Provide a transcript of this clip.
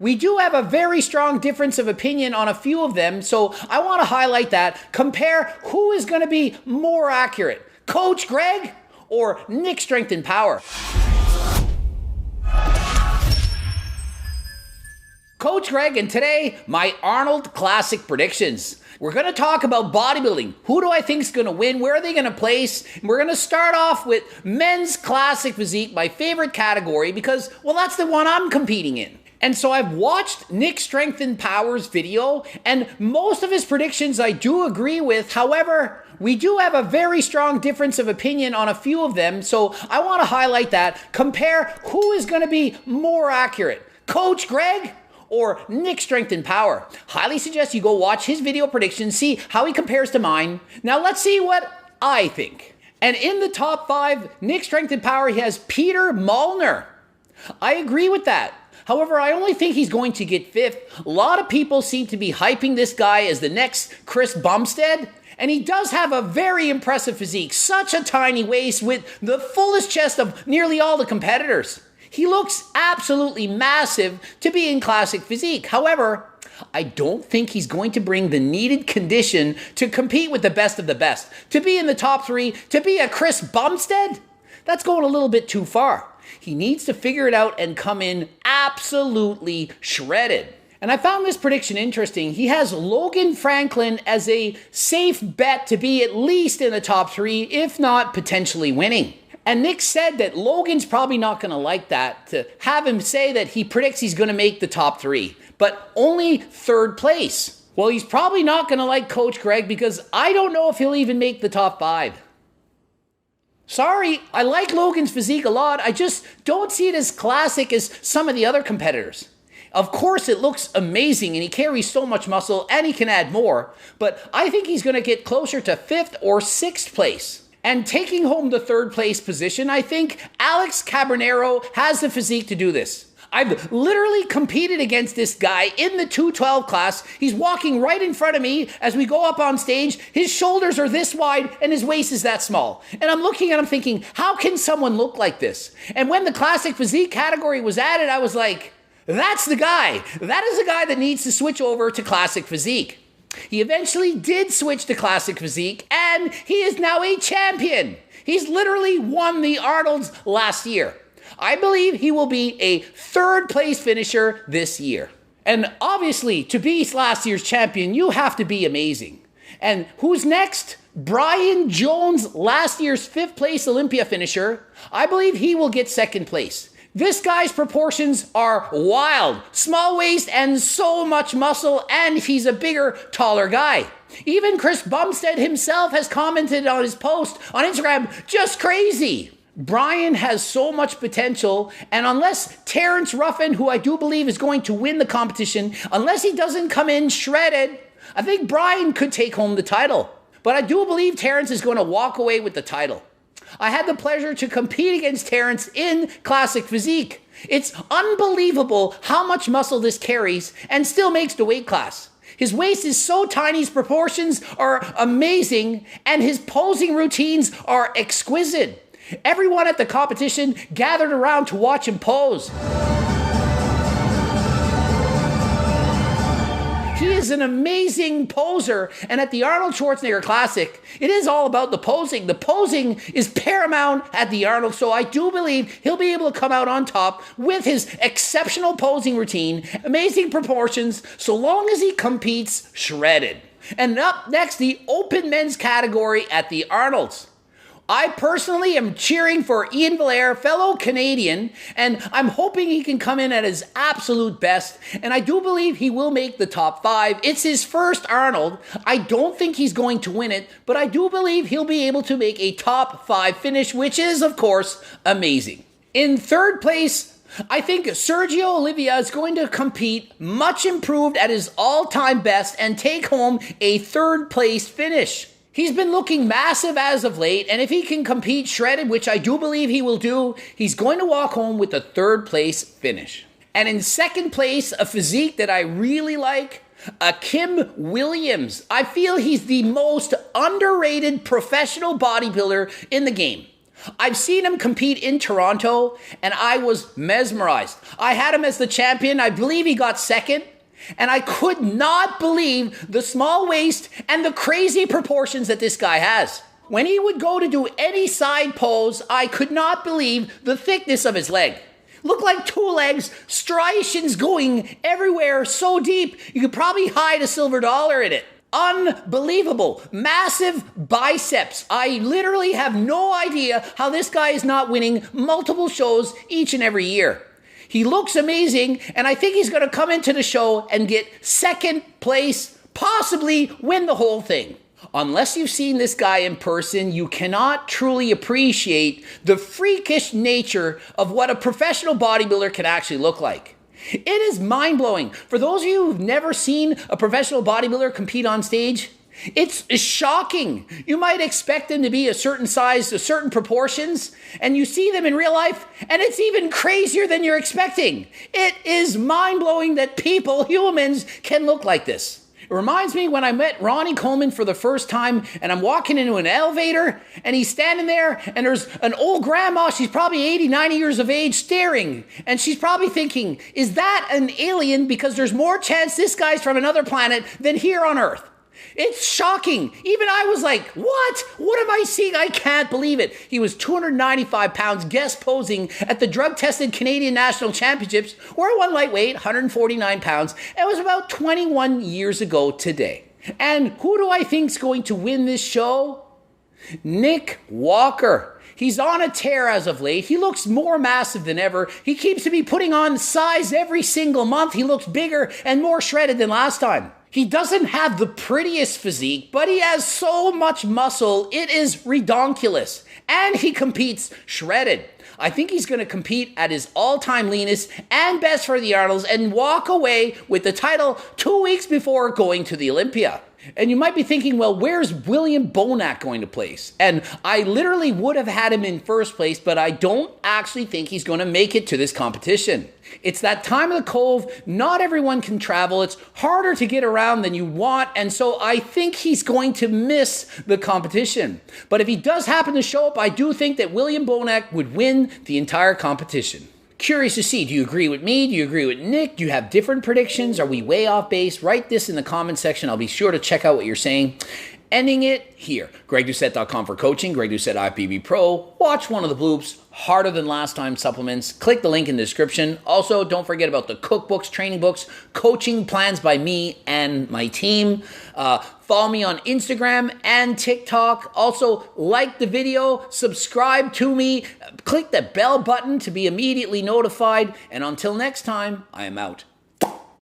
We do have a very strong difference of opinion on a few of them, so I want to highlight that. Compare who is going to be more accurate, Coach Greg or Nick Strength and Power. Coach Greg, and today, my Arnold Classic predictions. We're going to talk about bodybuilding. Who do I think is going to win? Where are they going to place? And we're going to start off with men's classic physique, my favorite category, because, well, that's the one I'm competing in. And so I've watched Nick Strength and Power's video, and most of his predictions I do agree with. However, we do have a very strong difference of opinion on a few of them, so I want to highlight that. Compare who is going to be more accurate, Coach Greg or Nick Strength and Power. Highly suggest you go watch his video predictions, see how he compares to mine. Now let's see what I think. And in the top 5, Nick Strength and Power, he has Peter Molnar. I agree with that. However, I only think he's going to get 5th. A lot of people seem to be hyping this guy as the next Chris Bumstead. And he does have a very impressive physique. Such a tiny waist with the fullest chest of nearly all the competitors. He looks absolutely massive to be in classic physique. However, I don't think he's going to bring the needed condition to compete with the best of the best. To be in the top 3, to be a Chris Bumstead, that's going a little bit too far. He needs to figure it out and come in absolutely shredded. And I found this prediction interesting. He has Logan Franklin as a safe bet to be at least in the top 3, if not potentially winning. And Nick said that Logan's probably not going to like that, to have him say that he predicts he's going to make the top 3, but only 3rd place. Well, he's probably not going to like Coach Greg because I don't know if he'll even make the top 5. Sorry, I like Logan's physique a lot. I just don't see it as classic as some of the other competitors. Of course, it looks amazing and he carries so much muscle and he can add more, but I think he's going to get closer to 5th or 6th place. And taking home the 3rd place position, I think Alex Cabernero has the physique to do this. I've literally competed against this guy in the 212 class. He's walking right in front of me as we go up on stage. His shoulders are this wide and his waist is that small. And I'm looking at him thinking, how can someone look like this? And when the classic physique category was added, I was like, that's the guy. That is the guy that needs to switch over to classic physique. He eventually did switch to classic physique and he is now a champion. He's literally won the Arnold's last year. I believe he will be a 3rd place finisher this year. And obviously, to be last year's champion, you have to be amazing. And who's next? Brian Jones, last year's 5th place Olympia finisher. I believe he will get 2nd place. This guy's proportions are wild. Small waist and so much muscle, and he's a bigger, taller guy. Even Chris Bumstead himself has commented on his post on Instagram, just crazy. Brian has so much potential, and unless Terrence Ruffin, who I do believe is going to win the competition, unless he doesn't come in shredded, I think Brian could take home the title. But I do believe Terrence is going to walk away with the title. I had the pleasure to compete against Terrence in classic physique. It's unbelievable how much muscle this carries and still makes the weight class. His waist is so tiny, his proportions are amazing, and his posing routines are exquisite. Everyone at the competition gathered around to watch him pose. He is an amazing poser, and at the Arnold Schwarzenegger Classic, it is all about the posing. The posing is paramount at the Arnold, so I do believe he'll be able to come out on top with his exceptional posing routine, amazing proportions, so long as he competes shredded. And up next, the open men's category at the Arnolds. I personally am cheering for Ian Blair, fellow Canadian, and I'm hoping he can come in at his absolute best, and I do believe he will make the top 5. It's his first Arnold. I don't think he's going to win it, but I do believe he'll be able to make a top 5 finish, which is, of course, amazing. In 3rd place, I think Sergio Oliva is going to compete much improved at his all-time best and take home a 3rd place finish. He's been looking massive as of late, and if he can compete shredded, which I do believe he will do, he's going to walk home with a 3rd place finish. And in 2nd place, a physique that I really like, Kim Williams. I feel he's the most underrated professional bodybuilder in the game. I've seen him compete in Toronto, and I was mesmerized. I had him as the champion. I believe he got second. And I could not believe the small waist and the crazy proportions that this guy has. When he would go to do any side pose, I could not believe the thickness of his leg. Looked like two legs, striations going everywhere so deep, you could probably hide a silver dollar in it. Unbelievable. Massive biceps. I literally have no idea how this guy is not winning multiple shows each and every year. He looks amazing, and I think he's going to come into the show and get second place, possibly win the whole thing. Unless you've seen this guy in person, you cannot truly appreciate the freakish nature of what a professional bodybuilder can actually look like. It is mind-blowing. For those of you who've never seen a professional bodybuilder compete on stage, it's shocking. You might expect them to be a certain size, a certain proportions, and you see them in real life, and it's even crazier than you're expecting. It is mind-blowing that people, humans, can look like this. It reminds me when I met Ronnie Coleman for the first time, and I'm walking into an elevator, and he's standing there, and there's an old grandma, she's probably 80, 90 years of age, staring, and she's probably thinking, is that an alien? Because there's more chance this guy's from another planet than here on Earth. It's shocking. Even I was like, what? What am I seeing? I can't believe it. He was 295 pounds guest posing at the drug-tested Canadian National Championships, where I won lightweight, 149 pounds. It was about 21 years ago today. And who do I think's going to win this show? Nick Walker. He's on a tear as of late. He looks more massive than ever. He keeps to be putting on size every single month. He looks bigger and more shredded than last time. He doesn't have the prettiest physique, but he has so much muscle, it is redonkulous. And he competes shredded. I think he's going to compete at his all-time leanest and best for the Arnolds and walk away with the title 2 weeks before going to the Olympia. And you might be thinking, well, where's William Bonac going to place? And I literally would have had him in first place, but I don't actually think he's going to make it to this competition. It's that time of the cove. Not everyone can travel. It's harder to get around than you want. And so I think he's going to miss the competition. But if he does happen to show up, I do think that William Bonac would win the entire competition. Curious to see, do you agree with me? Do you agree with Nick? Do you have different predictions? Are we way off base? Write this in the comment section. I'll be sure to check out what you're saying. Ending it here. GregDoucette.com for coaching. Greg Doucette IFBB Pro. Watch one of the bloops. Harder than last time supplements. Click the link in the description. Also, don't forget about the cookbooks, training books, coaching plans by me and my team. Follow me on Instagram and TikTok. Also, like the video, subscribe to me, click the bell button to be immediately notified. And until next time, I am out.